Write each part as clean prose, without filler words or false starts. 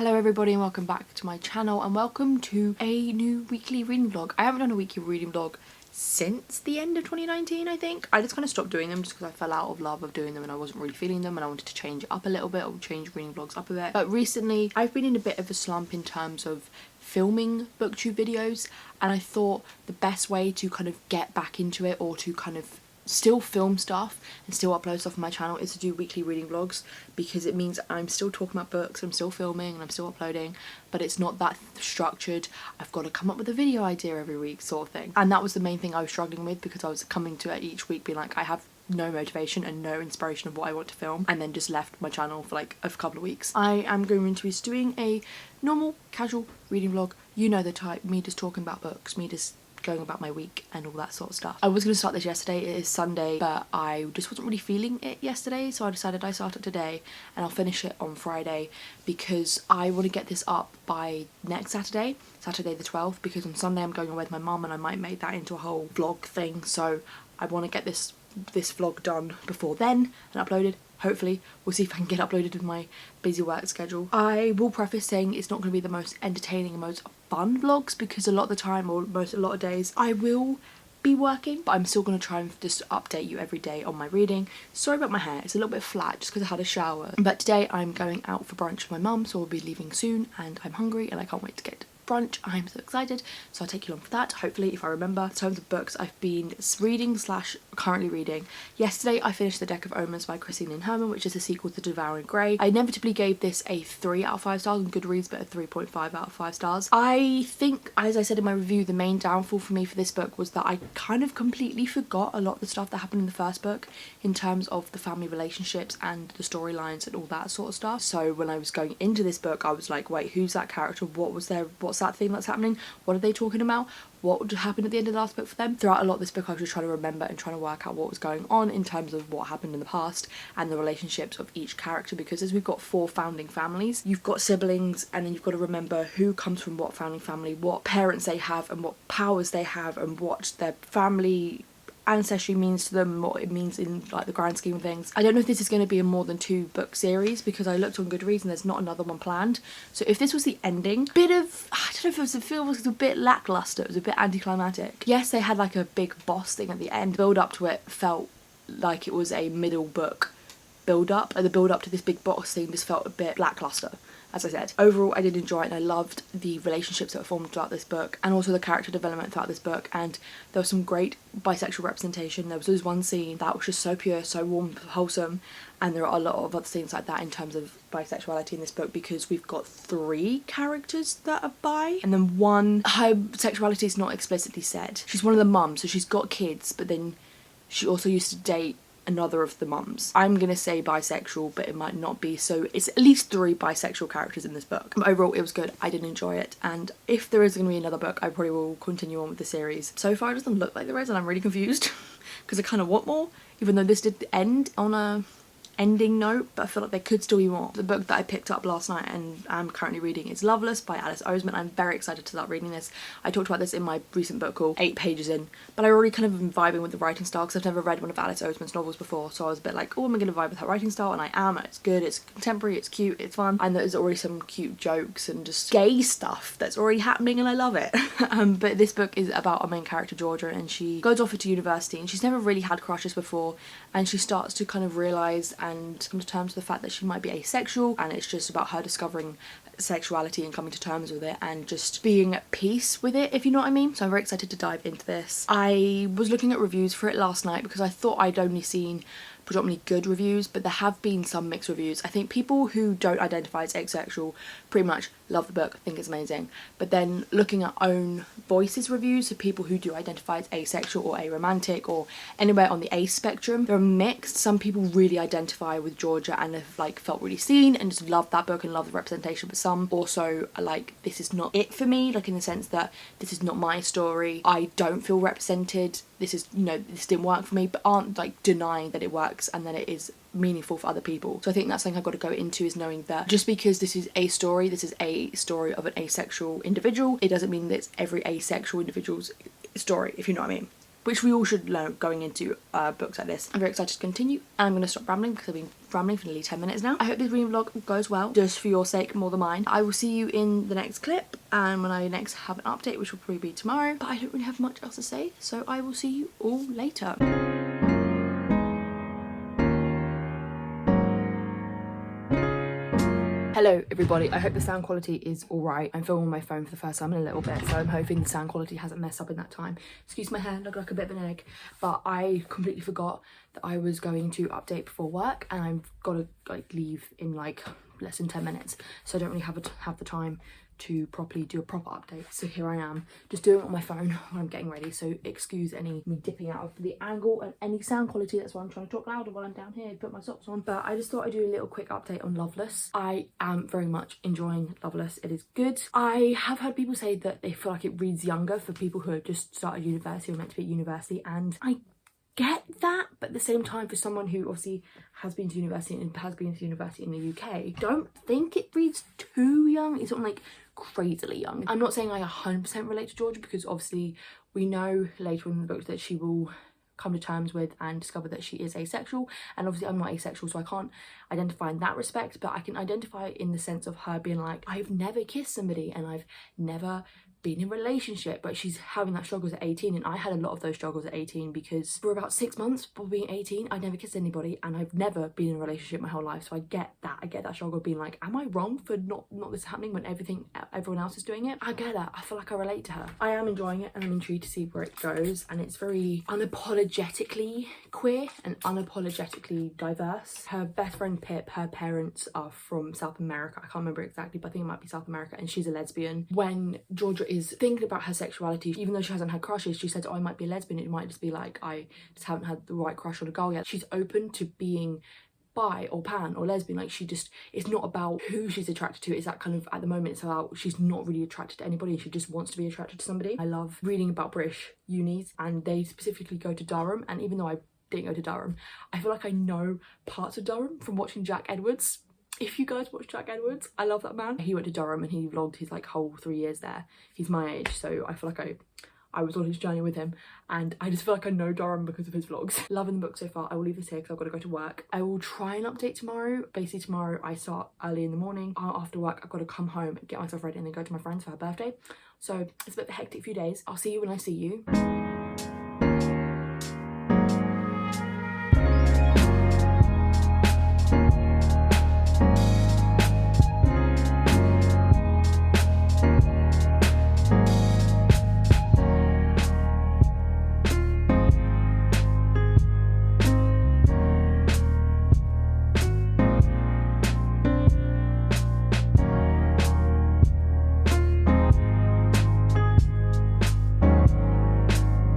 Hello everybody and welcome back to my channel and welcome to a new weekly reading vlog. I haven't done a weekly reading vlog since the end of 2019, I think. I just kind of stopped doing them just because I fell out of love of doing them and I wasn't really feeling them and I wanted to change it up a little bit or change reading vlogs up a bit. But recently I've been in a bit of a slump in terms of filming BookTube videos, and I thought the best way to kind of get back into it or to kind of still film stuff and still upload stuff on my channel is to do weekly reading vlogs, because it means I'm still talking about books, I'm still filming and I'm still uploading, but it's not that structured, I've got to come up with a video idea every week sort of thing. And that was the main thing I was struggling with, because I was coming to it each week being like, I have no motivation and no inspiration of what I want to film, and then just left my channel for like a couple of weeks. I am going to be doing a normal casual reading vlog, you know the type, me just talking about books, me just going about my week and all that sort of stuff. I was going to start this yesterday, it is Sunday, but I just wasn't really feeling it yesterday, so I decided I'd start it today and I'll finish it on Friday, because I want to get this up by next Saturday the 12th, because on Sunday I'm going away with my mum and I might make that into a whole vlog thing, so I want to get this vlog done before then and uploaded. Hopefully, we'll see if I can get uploaded with my busy work schedule. I will preface saying it's not going to be the most entertaining and most fun vlogs, because a lot of the time, or a lot of days, I will be working, but I'm still going to try and just update you every day on my reading. Sorry about my hair, it's a little bit flat just because I had a shower. But today I'm going out for brunch with my mum, so I'll be leaving soon and I'm hungry and I can't wait to get brunch. I'm so excited, so I'll take you along for that, hopefully, if I remember. In terms of books I've been reading / currently reading, yesterday I finished The Deck of Omens by Christine Lynn Herman, which is a sequel to Devouring Grey. I inevitably gave this a 3 out of 5 stars on Goodreads, but a 3.5 out of 5 stars. I think, as I said in my review, the main downfall for me for this book was that I kind of completely forgot a lot of the stuff that happened in the first book in terms of the family relationships and the storylines and all that sort of stuff. So when I was going into this book, I was like, wait, who's that character? What's that thing that's happening? What are they talking about? What happened at the end of the last book for them? Throughout a lot of this book I was just trying to remember and trying to work out what was going on in terms of what happened in the past and the relationships of each character, because as we've got 4 founding families, you've got siblings, and then you've got to remember who comes from what founding family, what parents they have and what powers they have and what their family ancestry means to them, what it means in like the grand scheme of things. I don't know if this is going to be a more than 2 book series, because I looked on Goodreads and there's not another one planned. So if this was the ending, I don't know if it was, the film was a bit lackluster, it was a bit anticlimactic. Yes, they had like a big boss thing at the end. Build up to it felt like it was a middle book build up, and the build up to this big boss thing just felt a bit lackluster. As I said, overall I did enjoy it and I loved the relationships that were formed throughout this book, and also the character development throughout this book, and there was some great bisexual representation. There was this one scene that was just so pure, so warm, wholesome, and there are a lot of other things like that in terms of bisexuality in this book, because we've got 3 characters that are bi, and then one, her sexuality is not explicitly said. She's one of the mums, so she's got kids, but then she also used to date another of the mums. I'm gonna say bisexual, but it might not be, so it's at least 3 bisexual characters in this book. Overall it was good, I did enjoy it, and if there is gonna be another book I probably will continue on with the series. So far it doesn't look like there is, and I'm really confused because I kind of want more, even though this did end on a ending note, but I feel like there could still be more. The book that I picked up last night and I'm currently reading is Loveless by Alice Oseman. I'm very excited to start reading this. I talked about this in my recent book haul, 8 pages in, but I already kind of been vibing with the writing style because I've never read one of Alice Oseman's novels before, so I was a bit like, oh, am I going to vibe with her writing style? And I am, and it's good, it's contemporary, it's cute, it's fun, and there's already some cute jokes and just gay stuff that's already happening and I love it. But this book is about our main character Georgia, and she goes off to university and she's never really had crushes before, and she starts to kind of realise and come to terms with the fact that she might be asexual, and it's just about her discovering sexuality and coming to terms with it and just being at peace with it, if you know what I mean. So I'm very excited to dive into this. I was looking at reviews for it last night because I thought I'd only seen predominantly good reviews, but there have been some mixed reviews. I think people who don't identify as asexual pretty much love the book, think it's amazing, but then looking at own voices reviews, so people who do identify as asexual or aromantic or anywhere on the ace spectrum, they're mixed. Some people really identify with Georgia and have like felt really seen and just love that book and love the representation, but some also are like, this is not it for me, like in the sense that this is not my story, I don't feel represented, this is, you know, this didn't work for me, but aren't like denying that it works and that it is meaningful for other people. So I think that's something I've got to go into, is knowing that just because this is a story of an asexual individual, it doesn't mean that it's every asexual individual's story, if you know what I mean. which we all should learn going into books like this. I'm very excited to continue, and I'm going to stop rambling because I've been rambling for nearly 10 minutes now. I hope this reading vlog goes well, just for your sake more than mine. I will see you in the next clip, and when I next have an update, which will probably be tomorrow, but I don't really have much else to say, so I will see you all later. Hello everybody, I hope the sound quality is alright. I'm filming on my phone for the first time in a little bit, so I'm hoping the sound quality hasn't messed up in that time. Excuse my hair, look like a bit of an egg, but I completely forgot that I was going to update before work, and I've got to like leave in like less than 10 minutes, so I don't really have the time to properly do a proper update. So here I am, just doing it on my phone while I'm getting ready, so excuse any me dipping out of the angle and any sound quality. That's why I'm trying to talk louder while I'm down here, put my socks on. But I just thought I'd do a little quick update on Loveless. I am very much enjoying Loveless. It is good. I have heard people say that they feel like it reads younger for people who have just started university or meant to be at university, and I get that, but at the same time, for someone who obviously has been to university and has been to university in the UK, don't think it reads too young. It's not like crazily young. I'm not saying I 100% relate to Georgia, because obviously we know later in the book that she will come to terms with and discover that she is asexual, and obviously I'm not asexual, so I can't identify in that respect, but I can identify in the sense of her being like, I've never kissed somebody and I've never been in a relationship, but she's having that struggles at 18, and I had a lot of those struggles at 18 because for about 6 months before being 18 I never kissed anybody, and I've never been in a relationship my whole life, so I get that struggle of being like, am I wrong for not this happening when everyone else is doing it? I get that. I feel like I relate to her. I am enjoying it, and I'm intrigued to see where it goes, and it's very unapologetically queer and unapologetically diverse. Her best friend Pip, her parents are from South America. I can't remember exactly, but I think it might be South America, and she's a lesbian. When Georgia is thinking about her sexuality, even though she hasn't had crushes, she said, oh, I might be a lesbian. It might just be like, I just haven't had the right crush on a girl yet. She's open to being bi or pan or lesbian. Like, she just, it's not about who she's attracted to. It's that kind of, at the moment, it's about she's not really attracted to anybody and she just wants to be attracted to somebody. I love reading about British unis, and they specifically go to Durham, and even though I didn't go to Durham, I feel like I know parts of Durham from watching Jack Edwards. If you guys watch Jack Edwards, I love that man. He went to Durham and he vlogged his like whole 3 years there. He's my age, so I feel like I was on his journey with him, and I just feel like I know Durham because of his vlogs. Loving the book so far. I will leave this here because I've got to go to work. I will try and update tomorrow. Basically tomorrow I start early in the morning. After work I've got to come home, get myself ready, and then go to my friend's for her birthday. So it's a bit of a hectic few days. I'll see you when I see you.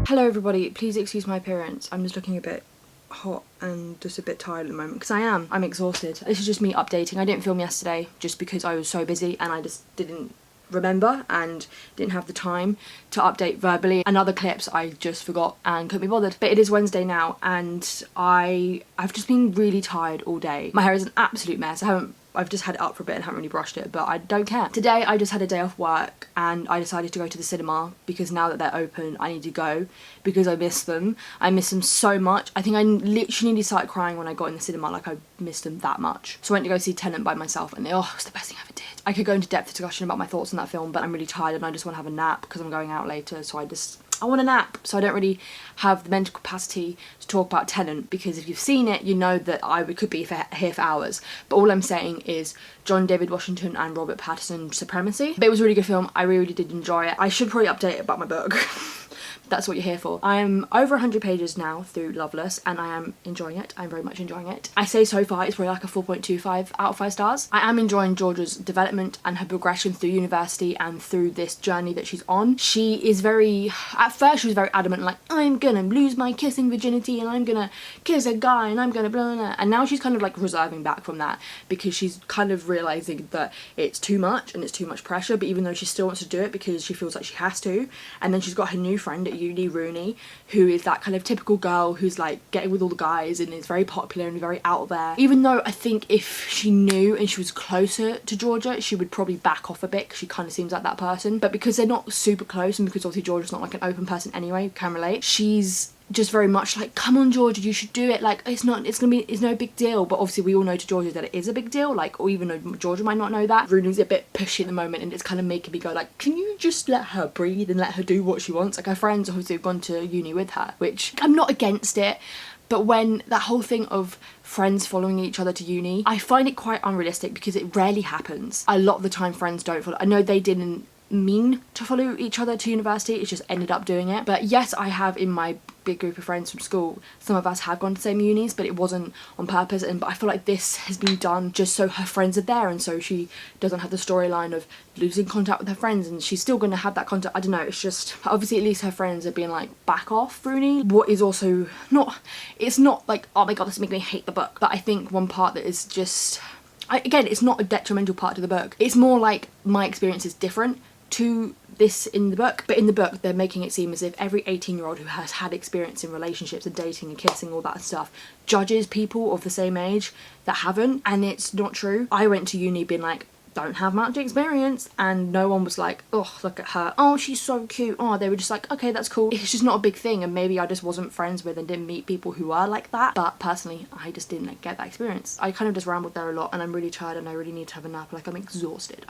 Hello everybody, please excuse my appearance. I'm just looking a bit hot and just a bit tired at the moment, because I'm exhausted. This is just me updating. I didn't film yesterday just because I was so busy and I just didn't remember and didn't have the time to update verbally, and other clips I just forgot and couldn't be bothered. But it is Wednesday now, and I've just been really tired all day. My hair is an absolute mess. I've just had it up for a bit and haven't really brushed it, but I don't care. Today I just had a day off work and I decided to go to the cinema because now that they're open I need to go because I miss them. I miss them so much. I think I literally nearly started crying when I got in the cinema, like I missed them that much. So I went to go see Tenet by myself, and it was the best thing I ever did. I could go into depth discussion about my thoughts on that film, but I'm really tired and I just want to have a nap because I'm going out later, so I want a nap, so I don't really have the mental capacity to talk about Tenet, because if you've seen it, you know that I could be here for hours. But all I'm saying is John David Washington and Robert Pattinson supremacy. But it was a really good film. I really did enjoy it. I should probably update about my book. That's what you're here for. I am over 100 pages now through Loveless, and I am enjoying it. I'm very much enjoying it. I say so far it's probably like a 4.25 out of 5 stars. I am enjoying Georgia's development and her progression through university and through this journey that she's on. She is at first she was very adamant, like, I'm gonna lose my kissing virginity and I'm gonna kiss a guy and I'm gonna blah, blah, blah. And now she's kind of like reserving back from that because she's kind of realising that it's too much and it's too much pressure, but even though she still wants to do it because she feels like she has to. And then she's got her new friend at uni, Rooney, who is that kind of typical girl who's like getting with all the guys and is very popular and very out there. Even though I think if she knew and she was closer to Georgia, she would probably back off a bit because she kind of seems like that person. But because they're not super close and because obviously Georgia's not like an open person anyway, can relate, she's just very much like, come on Georgia, you should do it, like it's no big deal. But obviously we all know to Georgia that it is a big deal, like, or even though Georgia might not know that, Rooney's a bit pushy at the moment and it's kind of making me go like, can you just let her breathe and let her do what she wants? Like her friends obviously have gone to uni with her, which I'm not against it, but when that whole thing of friends following each other to uni, I find it quite unrealistic because it rarely happens. A lot of the time friends don't follow. I know they didn't mean to follow each other to university, it just ended up doing it. But yes, I have in my big group of friends from school, some of us have gone to the same unis, but it wasn't on purpose. But I feel like this has been done just so her friends are there and so she doesn't have the storyline of losing contact with her friends, and she's still going to have that contact. I don't know, it's just obviously at least her friends are being like, back off Rooney. What is also not, it's not like, oh my god, this is making me hate the book, but I think one part that is just, again, it's not a detrimental part to the book, it's more like my experience is different to this in the book. But in the book they're making it seem as if every 18-year-old who has had experience in relationships and dating and kissing, all that stuff, judges people of the same age that haven't, and it's not true. I went to uni being like, don't have much experience, and no one was like, oh look at her, oh she's so cute, oh they were just like, okay that's cool. It's just not a big thing, and maybe I just wasn't friends with and didn't meet people who are like that, but personally I just didn't like, get that experience. I kind of just rambled there a lot and I'm really tired and I really need to have a nap. Like I'm exhausted.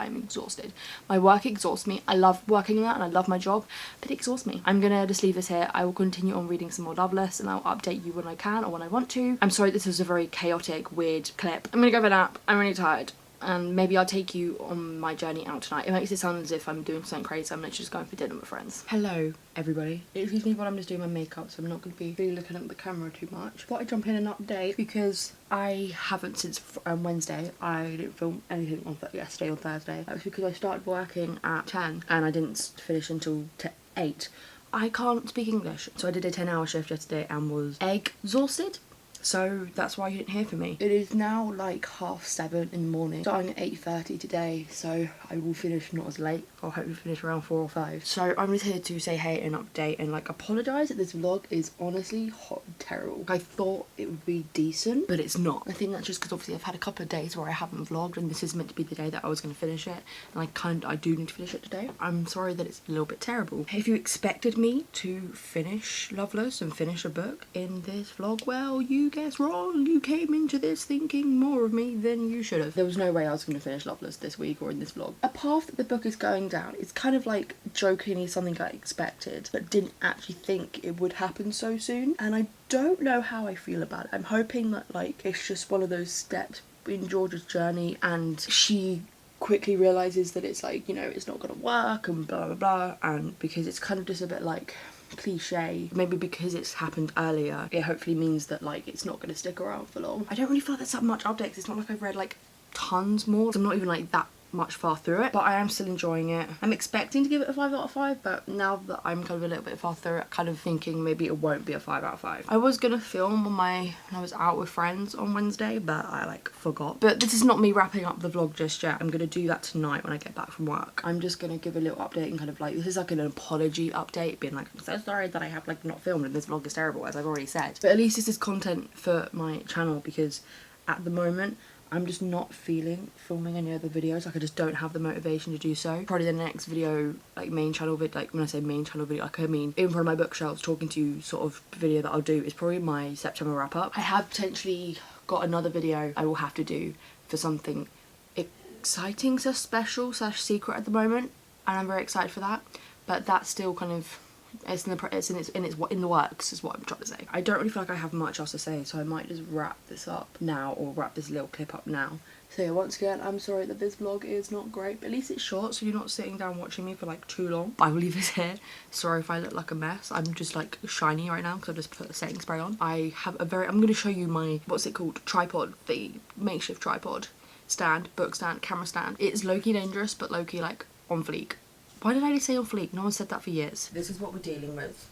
My work exhausts me. I love working in that and I love my job, but it exhausts me. I'm gonna just leave this here. I will continue on reading some more Loveless and I'll update you when I can or when I want to. I'm sorry this was a very chaotic, weird clip. I'm gonna go for a nap. I'm really tired. And maybe I'll take you on my journey out tonight. It makes it sound as if I'm doing something crazy. I'm literally just going for dinner with friends. Hello, everybody. Excuse me while I'm just doing my makeup, so I'm not going to be really looking at the camera too much. Thought I'd jump in and update because I haven't since Wednesday. I didn't film anything on yesterday or Thursday. That was because I started working at 10 and I didn't finish until 8. I can't speak English, so I did a 10-hour shift yesterday and was exhausted. So that's why you didn't hear from me. It is now like 7:30 in the morning, starting at 8:30 today, so I will finish not as late. I'll hopefully finish around 4 or 5. So I'm just here to say hey and update and like apologise that this vlog is honestly hot and terrible. I thought it would be decent, but it's not. I think that's just because obviously I've had a couple of days where I haven't vlogged and this is meant to be the day that I was going to finish it, and I do need to finish it today. I'm sorry that it's a little bit terrible. If you expected me to finish Loveless and finish a book in this vlog, well, you guess wrong. You came into this thinking more of me than you should have. There was no way I was going to finish Loveless this week or in this vlog. A path that the book is going down, it's kind of like jokingly something I expected but didn't actually think it would happen so soon, and I don't know how I feel about it. I'm hoping that like it's just one of those steps in Georgia's journey and she quickly realises that it's like, you know, it's not gonna work and blah blah blah, and because it's kind of just a bit like cliche, maybe because it's happened earlier, it hopefully means that like it's not going to stick around for long. I don't really feel like there's that much updates. It's not like I've read like tons more. I'm not even like that much far through it, but I am still enjoying it. I'm expecting to give it a 5 out of 5, but now that I'm kind of a little bit far through it, kind of thinking maybe it won't be a 5 out of 5. I was gonna film when I was out with friends on Wednesday, but I like forgot. But this is not me wrapping up the vlog just yet. I'm gonna do that tonight when I get back from work. I'm just gonna give a little update and kind of like, this is like an apology update, being like, I'm so sorry that I have like not filmed and this vlog is terrible, as I've already said. But at least this is content for my channel, because at the moment I'm just not feeling filming any other videos. Like I just don't have the motivation to do so. Probably the next video, like main channel video, like when I say main channel video, like I mean in front of my bookshelves talking to you sort of video that I'll do is probably my September wrap up. I have potentially got another video I will have to do for something exciting, so special / secret at the moment, and I'm very excited for that. But that's still kind of, it's in the works is what I'm trying to say. I don't really feel like I have much else to say, so I might just wrap this up now, or wrap this little clip up now. So yeah, once again, I'm sorry that this vlog is not great, but at least it's short, so you're not sitting down watching me for like too long. I will leave this here. Sorry if I look like a mess. I'm just like shiny right now because I just put a setting spray on. I have a very, I'm going to show you my, what's it called, tripod, the makeshift tripod stand, book stand, camera stand. It's low-key dangerous, but low-key like on fleek. Why did I say on fleek? No one said that for years. This is what we're dealing with.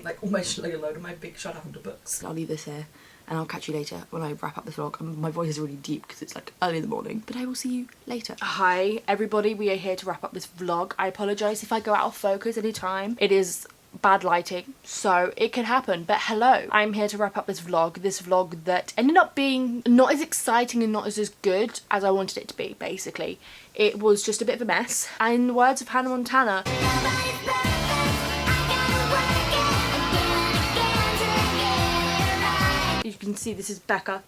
Like almost like a load of my big shut up books. I'll leave this here and I'll catch you later when I wrap up this vlog. My voice is really deep because it's like early in the morning, but I will see you later. Hi everybody, we are here to wrap up this vlog. I apologise if I go out of focus anytime. It is bad lighting, so it could happen. But hello, I'm here to wrap up this vlog that ended up being not as exciting and not as good as I wanted it to be, basically. It was just a bit of a mess. And in the words of Hannah Montana, you can see this is Becca,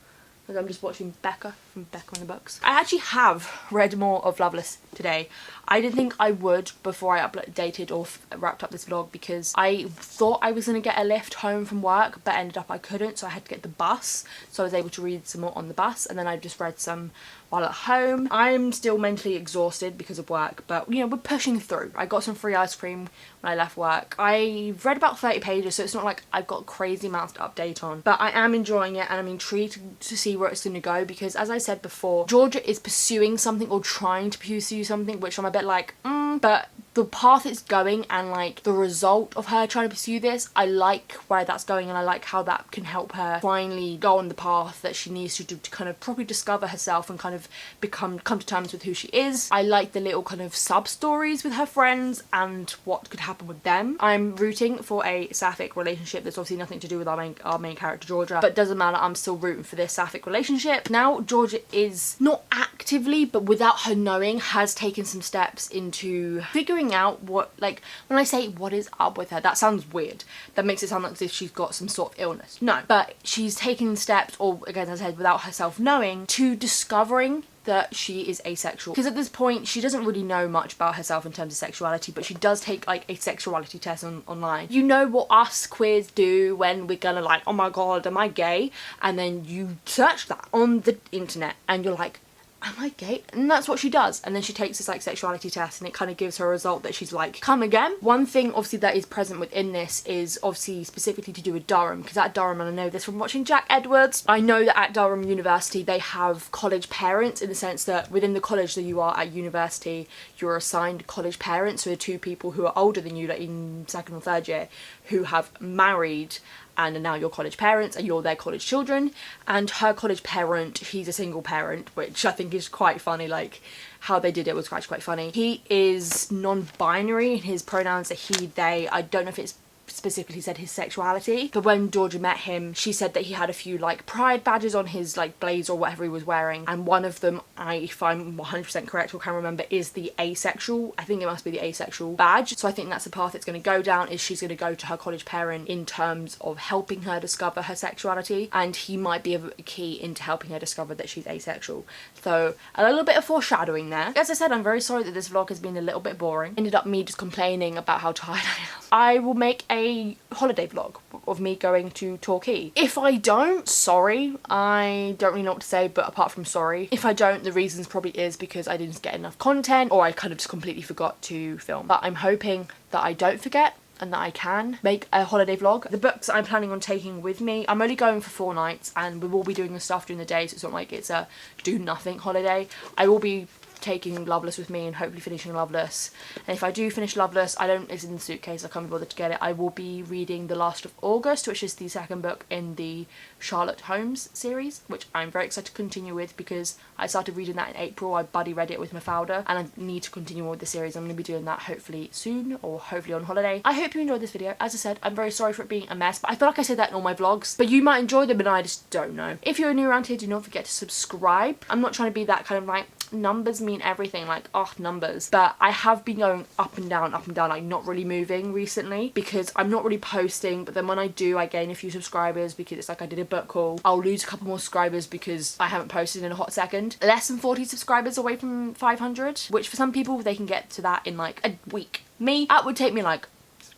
as I'm just watching Becca from Becca on the Books. I actually have read more of Loveless today. I didn't think I would before I updated or wrapped up this vlog, because I thought I was going to get a lift home from work, but ended up I couldn't, so I had to get the bus. So I was able to read some more on the bus, and then I just read some while at home. I'm still mentally exhausted because of work, but you know, we're pushing through. I got some free ice cream when I left work. I read about 30 pages, so it's not like I've got crazy amounts to update on, but I am enjoying it and I'm intrigued to see where it's going to go, because as I said before, Georgia is pursuing something or trying to pursue something, which I'm a bit like, but the path it's going and like the result of her trying to pursue this, I like where that's going, and I like how that can help her finally go on the path that she needs to kind of properly discover herself and kind of come to terms with who she is. I like the little kind of sub stories with her friends and what could happen with them. I'm rooting for a sapphic relationship that's obviously nothing to do with our main character Georgia, but doesn't matter, I'm still rooting for this sapphic relationship. Now Georgia is not actively, but without her knowing, has taken some steps into figuring out what, like, when I say what is up with her, that sounds weird. That makes it sound like as if she's got some sort of illness. No, but she's taking steps, or again, as I said, without herself knowing, to discovering that she is asexual. Because at this point, she doesn't really know much about herself in terms of sexuality, but she does take like a sexuality test online. You know what us queers do when we're gonna like, oh my god, am I gay? And then you search that on the internet and you're like, am I gay? And that's what she does. And then she takes this like sexuality test, and it kind of gives her a result that she's like, come again. One thing obviously that is present within this is obviously specifically to do with Durham, because at Durham, and I know this from watching Jack Edwards, I know that at Durham University they have college parents, in the sense that within the college that you are at university, you're assigned college parents, so the two people who are older than you, like in second or third year, who have married and are now your college parents, and you're their college children. And her college parent, he's a single parent, which I think is quite funny, like how they did it was quite funny. He is non-binary, his pronouns are he, they. I don't know if it's specifically said his sexuality, but when Georgia met him, she said that he had a few like pride badges on his like blazer or whatever he was wearing, and one of them, if I'm 100% correct or can remember, is the asexual. I think it must be the asexual badge. So I think that's the path it's going to go down, is she's going to go to her college parent in terms of helping her discover her sexuality, and he might be a key into helping her discover that she's asexual. So a little bit of foreshadowing there. As I said, I'm very sorry that this vlog has been a little bit boring. Ended up me just complaining about how tired I am. I will make a holiday vlog of me going to Torquay. If I don't, sorry, I don't really know what to say, but apart from sorry. If I don't, the reasons probably is because I didn't get enough content, or I kind of just completely forgot to film. But I'm hoping that I don't forget and that I can make a holiday vlog. The books I'm planning on taking with me, I'm only going for 4 nights, and we will be doing the stuff during the day, so it's not like it's a do nothing holiday. I will be taking Loveless with me and hopefully finishing Loveless, and if I do finish Loveless, it's in the suitcase, I can't be bothered to get it, I will be reading The Last of August, which is the second book in the Charlotte Holmes series, which I'm very excited to continue with, because I started reading that in April. I buddy read it with Mafalda, and I need to continue with the series. I'm going to be doing that hopefully soon, or hopefully on holiday. I hope you enjoyed this video. As I said, I'm very sorry for it being a mess, but I feel like I said that in all my vlogs, but you might enjoy them and I just don't know. If you're new around here, do not forget to subscribe. I'm not trying to be that kind of like, numbers mean everything, like, oh, numbers, but I have been going up and down, like not really moving recently, because I'm not really posting, but then when I do, I gain a few subscribers, because it's like I did a book haul. I'll lose a couple more subscribers because I haven't posted in a hot second. Less than 40 subscribers away from 500, which for some people they can get to that in like a week. Me, that would take me like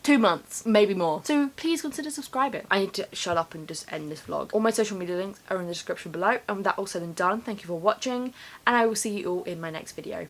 2 months, maybe more. So please consider subscribing. I need to shut up and just end this vlog. All my social media links are in the description below. And with that all said and done, thank you for watching, and I will see you all in my next video.